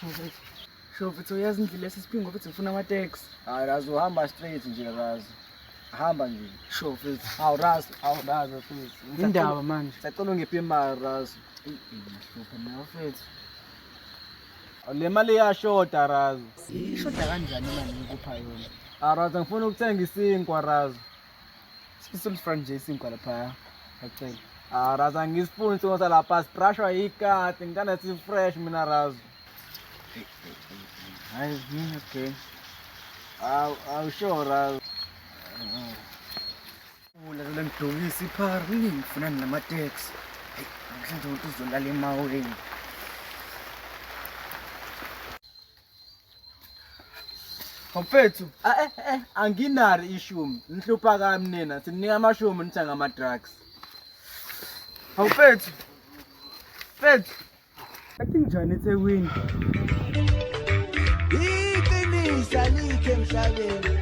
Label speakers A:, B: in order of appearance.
A: Mfethu uyazi indlela esisiphinga ukuthi ufuna ama-taxi.
B: Hayi Razi uhamba straight nje Razi. Hamba nje.
A: Sure mfethu.
B: Hawu Razi mfethu.
A: Indaba manje.
B: Sacela ungiphe imali Razi.
A: Mahlupha nawe mfethu.
B: Le mali iyashoda Razi.
A: Ishoda kanjani manje ngikupha yona?
B: Razi ngifuna ukuthenga isinkwa Razi.
A: Sisolifront nje isinkwa lapha. Ngicela.
B: Razi angisifuni isinkwa salapha sibrashwa ikati ngithanda si-fresh mina Razi.
A: Hayi okay.
B: Sure Razi.
A: Ula ngidukisa iphara ngifuna nama-taxi. Mhlawumbe ukuthi uzolala emaweni. Mfethu,
B: Anginari ishumi. Nihlupha kami nina. Sinika amashumi nithenga ama-drugs.
A: mfethu. Mfethu. Athi njani eThekwini?
C: Iqinisa likhe emhlabeni.